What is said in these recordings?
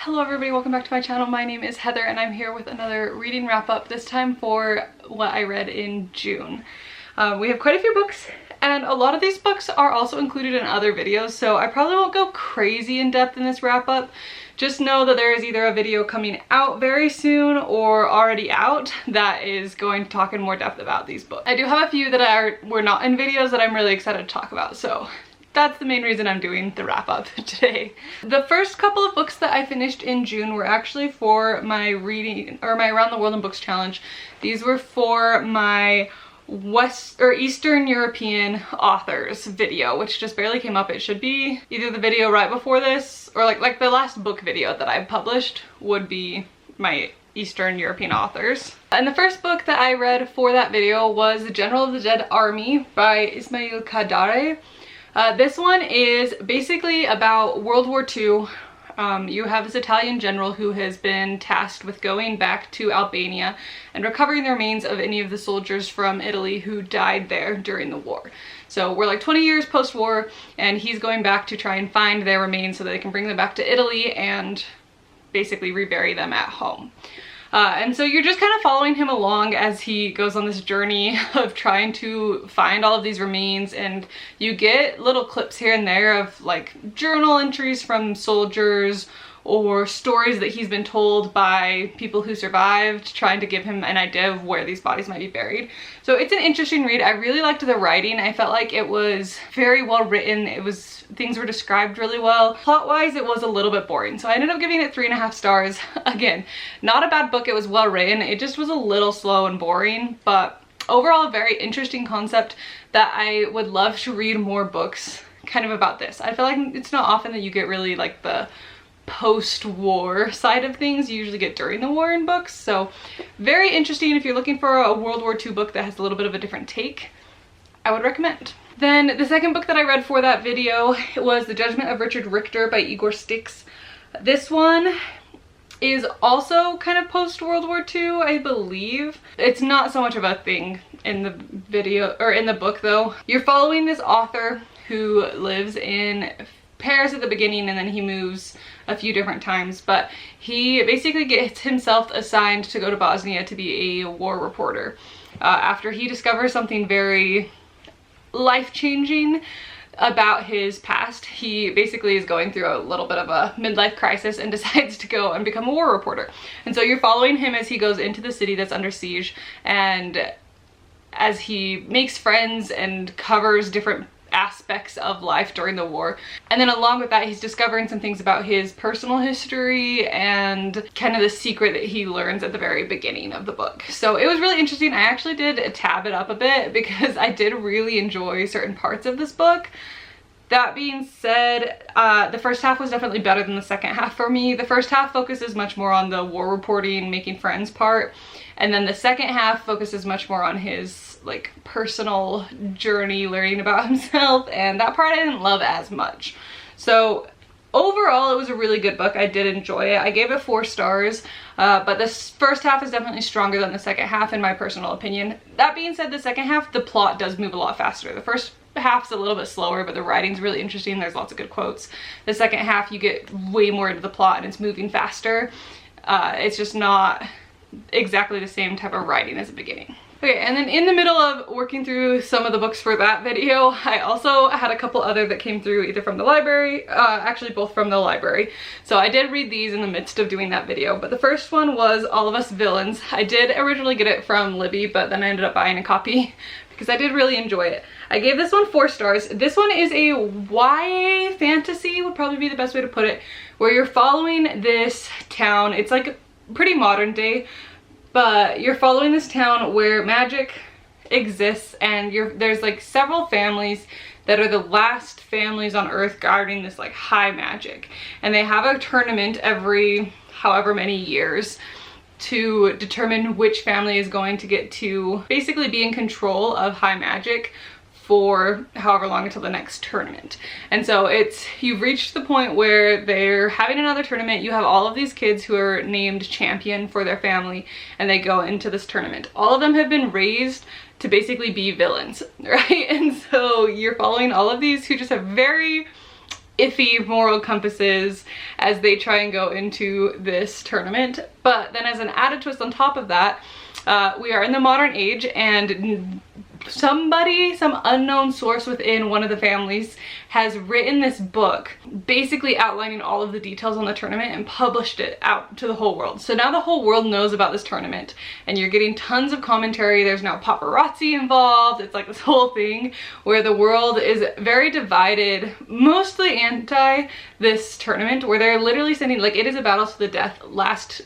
Hello everybody, welcome back to my channel. My name is Heather and I'm here with another reading wrap up, this time for what I read in June. We have quite a few books and a lot of these books are also included in other videos, so I probably won't go crazy in depth in this wrap up. Just know that there is either a video coming out very soon or already out that is going to talk in more depth about these books. I do have a few that were not in videos that I'm really excited to talk about, so that's the main reason I'm doing the wrap up today. The first couple of books that I finished in June were actually for my reading or my Around the World in Books challenge. These were for my Eastern European authors video, which just barely came up. It should be either the video right before this or like the last book video that I published would be my Eastern European authors. And the first book that I read for that video was The General of the Dead Army by Ismail Kadare. This one is basically about World War II. You have this Italian general who has been tasked with going back to Albania and recovering the remains of any of the soldiers from Italy who died there during the war. So we're like 20 years post-war and he's going back to try and find their remains so that they can bring them back to Italy and basically rebury them at home. And so you're just kind of following him along as he goes on this journey of trying to find all of these remains, and you get little clips here and there of like journal entries from soldiers or stories that he's been told by people who survived, trying to give him an idea of where these bodies might be buried. So it's an interesting read. I really liked the writing. I felt like it was very well written. Things were described really well. Plot-wise, it was a little bit boring, so I ended up giving it 3.5 stars. Again, not a bad book. It was well written. It just was a little slow and boring, but overall a very interesting concept that I would love to read more books kind of about this. I feel like it's not often that you get really like the post-war side of things. You usually get during the war in books, so very interesting. If you're looking for a World War II book that has a little bit of a different take, I would recommend. Then the second book that I read for that video was The Judgment of Richard Richter by Igor Stix. This one is also kind of post-World War II, I believe. It's not so much of a thing in the video or in the book though. You're following this author who lives in Paris at the beginning and then he moves a few different times, but he basically gets himself assigned to go to Bosnia to be a war reporter after he discovers something very life-changing about his past. He basically is going through a little bit of a midlife crisis and decides to go and become a war reporter. And so you're following him as he goes into the city that's under siege and as he makes friends and covers different aspects of life during the war. And then along with that, he's discovering some things about his personal history and kind of the secret that he learns at the very beginning of the book. So it was really interesting. I actually did tab it up a bit because I did really enjoy certain parts of this book. That being said, the first half was definitely better than the second half for me. The first half focuses much more on the war reporting, making friends part, and then the second half focuses much more on his like personal journey, learning about himself, and that part I didn't love as much. So overall, it was a really good book. I did enjoy it. I gave it 4 stars, but this first half is definitely stronger than the second half in my personal opinion. That being said, the second half, the plot does move a lot faster. The first half's a little bit slower, but the writing's really interesting. There's lots of good quotes. The second half, you get way more into the plot and it's moving faster. It's just not exactly the same type of writing as the beginning. Okay, and then in the middle of working through some of the books for that video, I also had a couple other that came through either from the library, actually both from the library. So I did read these in the midst of doing that video, but the first one was All of Us Villains. I did originally get it from Libby, but then I ended up buying a copy because I did really enjoy it. I gave this one 4 stars. This one is a YA fantasy, would probably be the best way to put it, where you're following this town. It's like pretty modern day, but you're following this town where magic exists and there's like several families that are the last families on Earth guarding this like high magic. And they have a tournament every however many years to determine which family is going to get to basically be in control of high magic for however long until the next tournament. And so you've reached the point where they're having another tournament. You have all of these kids who are named champion for their family and they go into this tournament. All of them have been raised to basically be villains, right? And so you're following all of these who just have very iffy moral compasses as they try and go into this tournament. But then as an added twist on top of that, we are in the modern age, and some unknown source within one of the families has written this book basically outlining all of the details on the tournament and published it out to the whole world. So now the whole world knows about this tournament, and you're getting tons of commentary. There's now paparazzi involved. It's like this whole thing where the world is very divided, mostly anti this tournament, where they're literally sending, like, it is a battle to the death. Last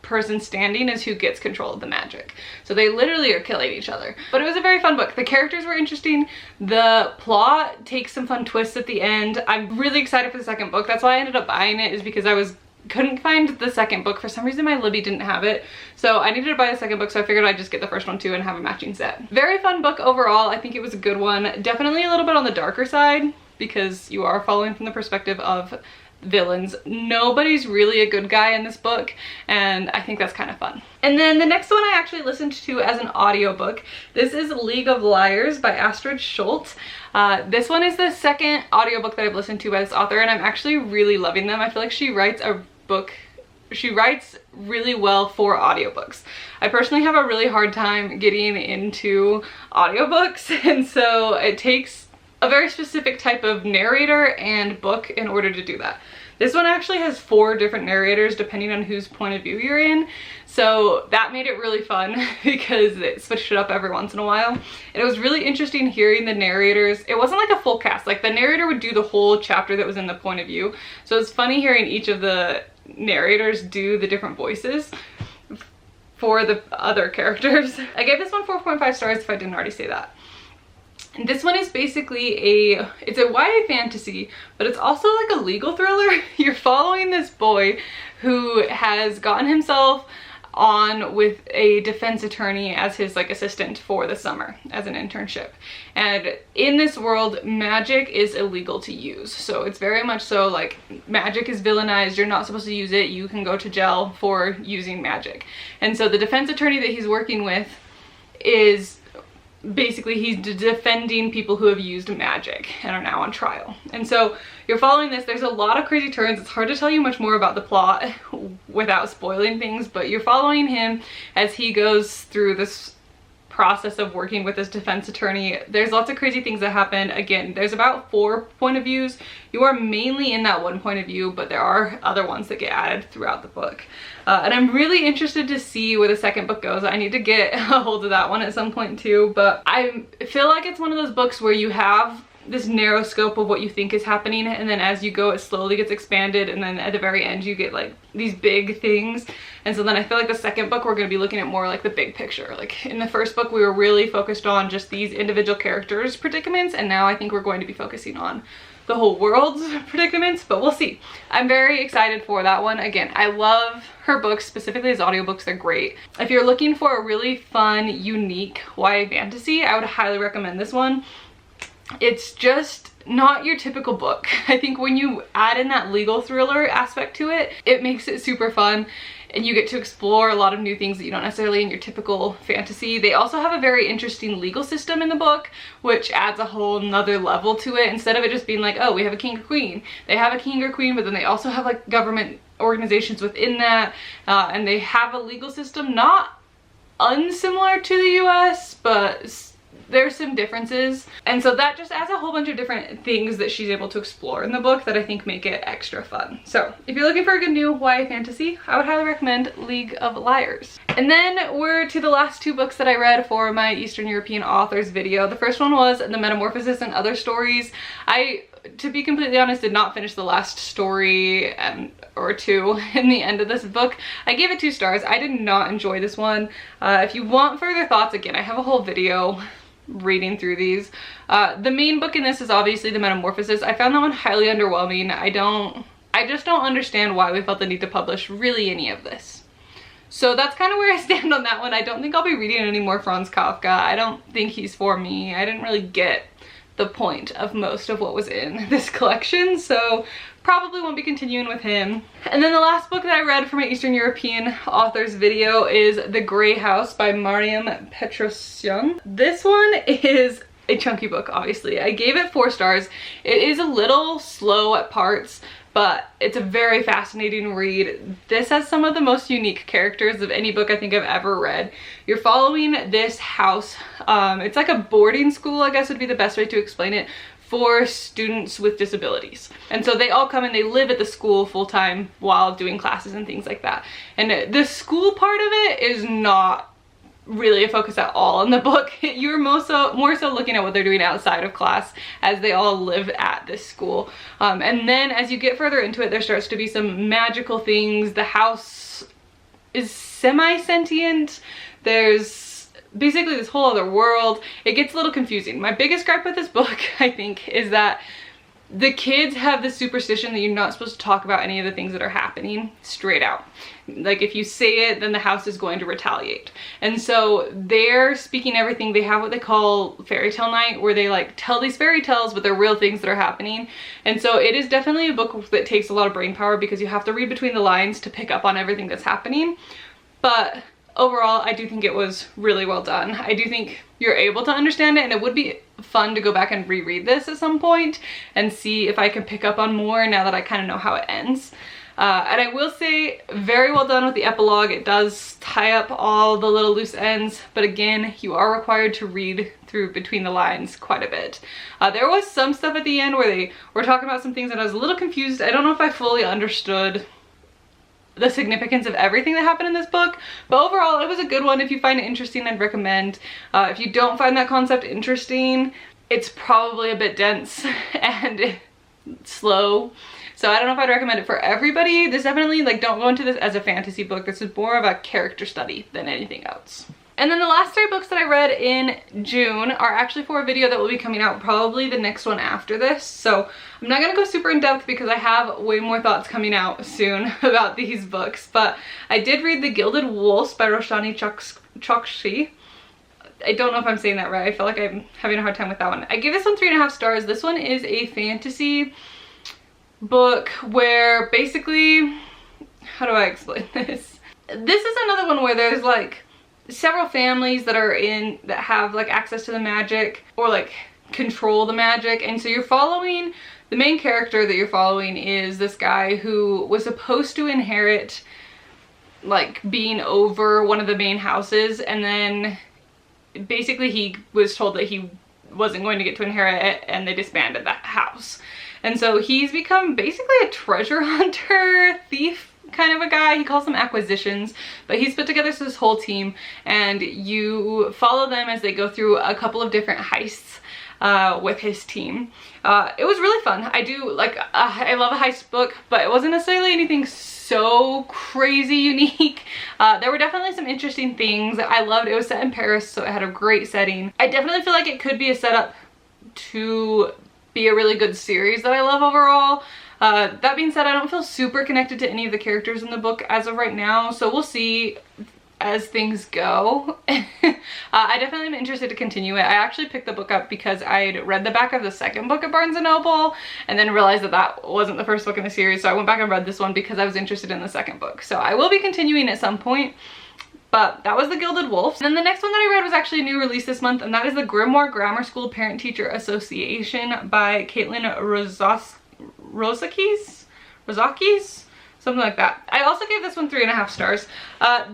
person standing is who gets control of the magic. So they literally are killing each other. But it was a very fun book. The characters were interesting. The plot takes some fun twists at the end. I'm really excited for the second book. That's why I ended up buying it, is because I couldn't find the second book. For some reason my Libby didn't have it, so I needed to buy the second book, so I figured I'd just get the first one too and have a matching set. Very fun book overall. I think it was a good one. Definitely a little bit on the darker side, because you are following from the perspective of villains. Nobody's really a good guy in this book, and I think that's kind of fun. And then the next one I actually listened to as an audiobook. This is League of Liars by Astrid Schultz. This one is the second audiobook that I've listened to by this author, and I'm actually really loving them. I feel like she writes really well for audiobooks. I personally have a really hard time getting into audiobooks, and so it takes a very specific type of narrator and book in order to do that. This one actually has 4 different narrators depending on whose point of view you're in, so that made it really fun because it switched it up every once in a while. And it was really interesting hearing the narrators. It wasn't like a full cast, like the narrator would do the whole chapter that was in the point of view, so it's funny hearing each of the narrators do the different voices for the other characters. I gave this one 4.5 stars if I didn't already say that. And this one is basically it's a YA fantasy, but it's also like a legal thriller. You're following this boy who has gotten himself on with a defense attorney as his like assistant for the summer as an internship. And in this world, magic is illegal to use. So it's very much so like magic is villainized. You're not supposed to use it. You can go to jail for using magic. And so the defense attorney that he's working with is basically he's defending people who have used magic and are now on trial. And so you're following this. There's a lot of crazy turns. It's hard to tell you much more about the plot without spoiling things, but you're following him as he goes through this process of working with this defense attorney. There's lots of crazy things that happen. Again, there's about 4 point of views. You are mainly in that one point of view, but there are other ones that get added throughout the book. And I'm really interested to see where the second book goes. I need to get a hold of that one at some point too, but I feel like it's one of those books where you have this narrow scope of what you think is happening, and then as you go it slowly gets expanded, and then at the very end you get like these big things. And so then I feel like the second book we're going to be looking at more like the big picture. Like in the first book we were really focused on just these individual characters' predicaments, and now I think we're going to be focusing on the whole world's predicaments, but we'll see. I'm very excited for that one. Again, I love her books, specifically as audiobooks. They're great. If you're looking for a really fun, unique YA fantasy, I would highly recommend this one. It's just not your typical book. I think when you add in that legal thriller aspect to it, it makes it super fun, and you get to explore a lot of new things that you don't necessarily in your typical fantasy. They also have a very interesting legal system in the book, which adds a whole nother level to it. Instead of it just being like, oh, we have a king or queen. They have a king or queen, but then they also have like government organizations within that, and they have a legal system not unsimilar to the US, but there's some differences. And so that just adds a whole bunch of different things that she's able to explore in the book that I think make it extra fun. So if you're looking for a good new YA fantasy, I would highly recommend League of Liars. And then we're to the last 2 books that I read for my Eastern European authors video. The first one was The Metamorphosis and Other Stories. To be completely honest, did not finish the last story or 2 in the end of this book. I gave it 2 stars. I did not enjoy this one. If you want further thoughts, again, I have a whole video reading through these. The main book in this is obviously The Metamorphosis. I found that one highly underwhelming. I just don't understand why we felt the need to publish really any of this. So that's kind of where I stand on that one. I don't think I'll be reading any more Franz Kafka. I don't think he's for me. I didn't really get the point of most of what was in this collection, so probably won't be continuing with him. And then the last book that I read for my Eastern European authors video is The Grey House by Mariam Petrosyan. This one is a chunky book, obviously. I gave it 4 stars. It is a little slow at parts, but it's a very fascinating read. This has some of the most unique characters of any book I think I've ever read. You're following this house. It's like a boarding school, I guess would be the best way to explain it, for students with disabilities. And so they all come and they live at the school full-time while doing classes and things like that. And the school part of it is not really a focus at all in the book. You're more so looking at what they're doing outside of class as they all live at this school. And then as you get further into it, there starts to be some magical things. The house is semi-sentient. There's basically this whole other world. It gets a little confusing. My biggest gripe with this book, I think, is that the kids have this superstition that you're not supposed to talk about any of the things that are happening straight out. Like if you say it, then the house is going to retaliate. And so they're speaking everything. They have what they call fairy tale night, where they like tell these fairy tales, but they're real things that are happening. And so it is definitely a book that takes a lot of brain power because you have to read between the lines to pick up on everything that's happening. But overall, I do think it was really well done. I do think you're able to understand it, and it would be fun to go back and reread this at some point and see if I can pick up on more now that I kind of know how it ends. And I will say, very well done with the epilogue. It does tie up all the little loose ends, but again, you are required to read through between the lines quite a bit. There was some stuff at the end where they were talking about some things and I was a little confused. I don't know if I fully understood the significance of everything that happened in this book, but overall it was a good one. If you find it interesting, I'd recommend. If you don't find that concept interesting, it's probably a bit dense and slow, so I don't know if I'd recommend it for everybody. This definitely, like, don't go into this as a fantasy book. This is more of a character study than anything else. And then the last 3 books that I read in June are actually for a video that will be coming out probably the next one after this. So I'm not gonna go super in depth because I have way more thoughts coming out soon about these books. But I did read The Gilded Wolves by Roshani Chokshi. I don't know if I'm saying that right. I feel like I'm having a hard time with that one. I gave this one 3.5 stars. This one is a fantasy book where basically, how do I explain this? This is another one where there's like several families that have like access to the magic or like control the magic, and so you're following, the main character that you're following is this guy who was supposed to inherit like being over one of the main houses, and then basically he was told that he wasn't going to get to inherit it and they disbanded that house. And so he's become basically a treasure hunter, thief kind of a guy. He calls them acquisitions, but he's put together this whole team and you follow them as they go through a couple of different heists with his team. It was really fun. I love a heist book, but it wasn't necessarily anything so crazy unique. There were definitely some interesting things that I loved. It was set in Paris, so it had a great setting. I definitely feel like it could be a setup to be a really good series that I love overall. That being said, I don't feel super connected to any of the characters in the book as of right now, so we'll see as things go. I definitely am interested to continue it. I actually picked the book up because I'd read the back of the second book at Barnes & Noble and then realized that that wasn't the first book in the series, so I went back and read this one because I was interested in the second book. So I will be continuing at some point, but that was The Gilded Wolves. And then the next one that I read was actually a new release this month, and that is the Grimoire Grammar School Parent-Teacher Association by Caitlin Rozakis? Something like that. I also gave this one 3.5 stars.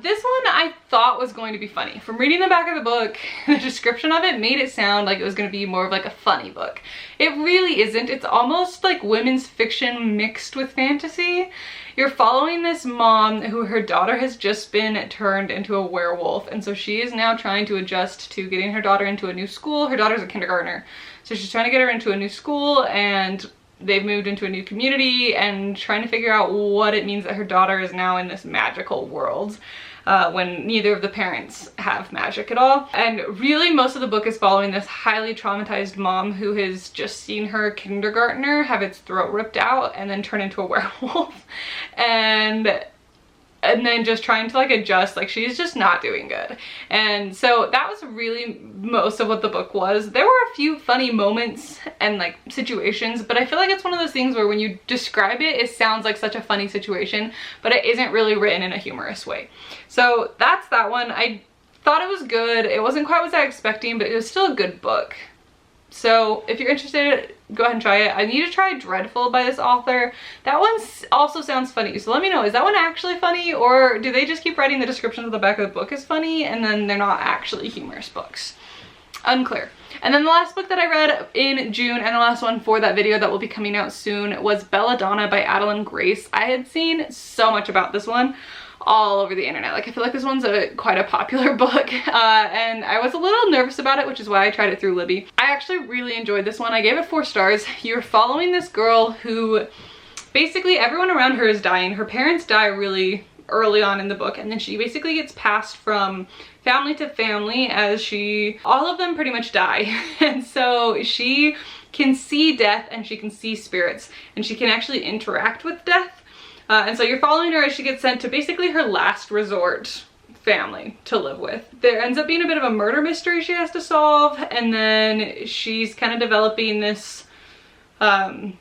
This one I thought was going to be funny. From reading the back of the book, the description of it made it sound like it was going to be more of like a funny book. It really isn't. It's almost like women's fiction mixed with fantasy. You're following this mom who her daughter has just been turned into a werewolf, and so she is now trying to adjust to getting her daughter into a new school. Her daughter's a kindergartner, so she's trying to get her into a new school, and they've moved into a new community and trying to figure out what it means that her daughter is now in this magical world when neither of the parents have magic at all. And really most of the book is following this highly traumatized mom who has just seen her kindergartner have its throat ripped out and then turn into a werewolf. And then just trying to like adjust, like she's just not doing good. And so that was really most of what the book was. There were a few funny moments and like situations, but I feel like it's one of those things where when you describe it, it sounds like such a funny situation, but it isn't really written in a humorous way. So that's that one. I thought it was good. It wasn't quite what I was expecting, but it was still a good book. So if you're interested, go ahead and try it. I need to try Dreadful by this author. That one also sounds funny. So let me know, is that one actually funny, or do they just keep writing the descriptions on the back of the book as funny and then they're not actually humorous books? Unclear. And then the last book that I read in June, and the last one for that video that will be coming out soon, was Belladonna by Adalyn Grace. I had seen so much about this one all over the internet. Like, I feel like this one's quite a popular book, and I was a little nervous about it, which is why I tried it through Libby. I actually really enjoyed this one. I gave it 4 stars. You're following this girl who basically everyone around her is dying. Her parents die really early on in the book, and then she basically gets passed from family to family as all of them pretty much die. And so she can see death and she can see spirits, and she can actually interact with death. And so you're following her as she gets sent to basically her last resort family to live with. There ends up being a bit of a murder mystery she has to solve, and then she's kind of developing this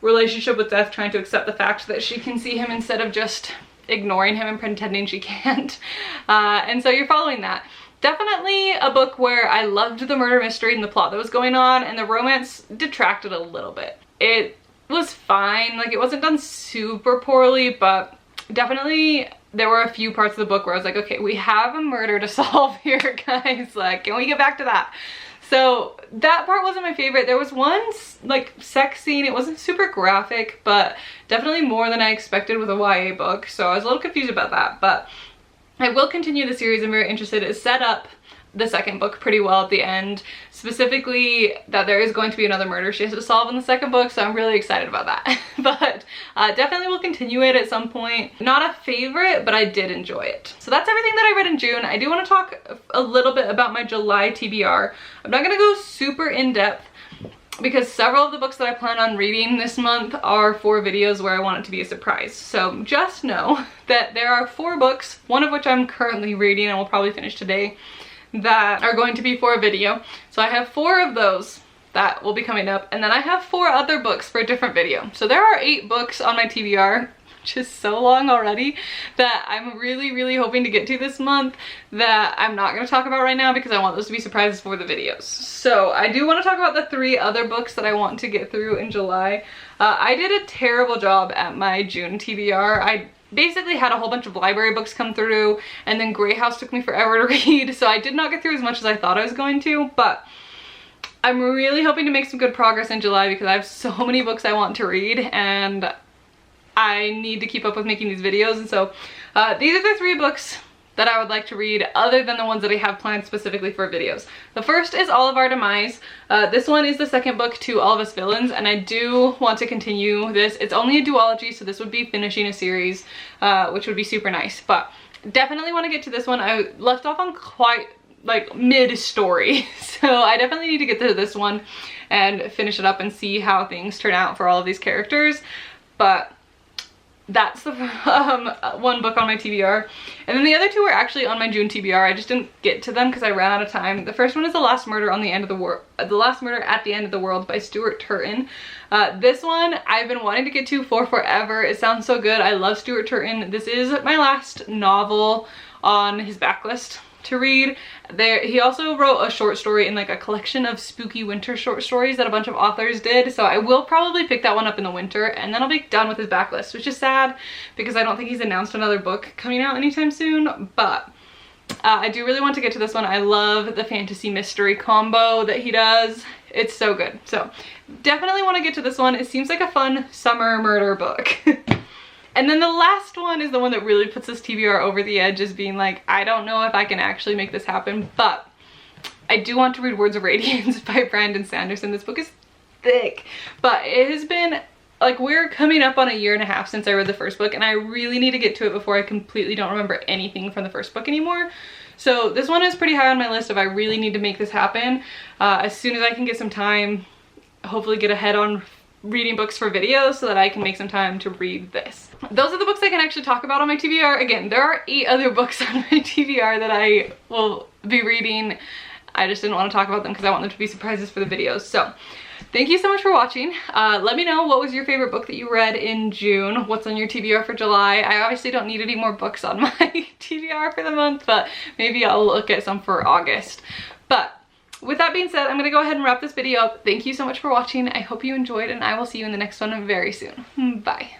relationship with death, trying to accept the fact that she can see him instead of just ignoring him and pretending she can't. And so you're following that. Definitely a book where I loved the murder mystery and the plot that was going on, and the romance detracted a little bit. It was fine, like it wasn't done super poorly, but definitely there were a few parts of the book where I was like, okay, we have a murder to solve here, guys, like, can we get back to that? So that part wasn't my favorite. There was one like sex scene. It wasn't super graphic, but definitely more than I expected with a YA book, so I was a little confused about that. But I will continue the series. I'm very interested. It set up the second book pretty well at the end, specifically that there is going to be another murder she has to solve in the second book, so I'm really excited about that. But definitely will continue it at some point. Not a favorite, but I did enjoy it. So that's everything that I read in June. I do want to talk a little bit about my July TBR. I'm not going to go super in-depth because several of the books that I plan on reading this month are for videos where I want it to be a surprise. So just know that there are 4 books, one of which I'm currently reading and will probably finish today, that are going to be for a video. So I have 4 of those that will be coming up, and then I have 4 other books for a different video. So there are 8 books on my TBR, which is so long already, that I'm really hoping to get to this month that I'm not going to talk about right now because I want those to be surprises for the videos. So I do want to talk about the 3 other books that I want to get through in July. I did a terrible job at my June TBR. I basically had a whole bunch of library books come through, and then Grey House took me forever to read, so I did not get through as much as I thought I was going to, but I'm really hoping to make some good progress in July because I have so many books I want to read and I need to keep up with making these videos. And so these are the 3 books that I would like to read other than the ones that I have planned specifically for videos. The first is All of Our Demise. This one is the second book to All of Us Villains, and I do want to continue this. It's only a duology, so this would be finishing a series, which would be super nice, but definitely want to get to this one. I left off on quite like mid-story, so I definitely need to get to this one and finish it up and see how things turn out for all of these characters. But that's the one book on my TBR. And then the other 2 are actually on my June TBR. I just didn't get to them because I ran out of time. The first one is The Last Murder on the End of the World, The Last Murder at the End of the World by Stuart Turton. This one I've been wanting to get to for forever. It sounds so good. I love Stuart Turton. This is my last novel on his backlist to read. He also wrote a short story in like a collection of spooky winter short stories that a bunch of authors did, so I will probably pick that one up in the winter, and then I'll be done with his backlist, which is sad because I don't think he's announced another book coming out anytime soon. But I do really want to get to this one. I love the fantasy mystery combo that he does. It's so good. So definitely want to get to this one. It seems like a fun summer murder book. And then the last one is the one that really puts this TBR over the edge, as being like, I don't know if I can actually make this happen, but I do want to read Words of Radiance by Brandon Sanderson. This book is thick, but it has been like, we're coming up on a 1.5 years since I read the first book, and I really need to get to it before I completely don't remember anything from the first book anymore. So this one is pretty high on my list if I really need to make this happen. As soon as I can get some time, hopefully get ahead on reading books for videos so that I can make some time to read this. Those are the books I can actually talk about on my TBR. Again, there are 8 other books on my TBR that I will be reading. I just didn't want to talk about them because I want them to be surprises for the videos. So thank you so much for watching. Let me know what was your favorite book that you read in June. What's on your TBR for July? I obviously don't need any more books on my TBR for the month, but maybe I'll look at some for August. But with that being said, I'm gonna go ahead and wrap this video up. Thank you so much for watching. I hope you enjoyed, and I will see you in the next one very soon. Bye.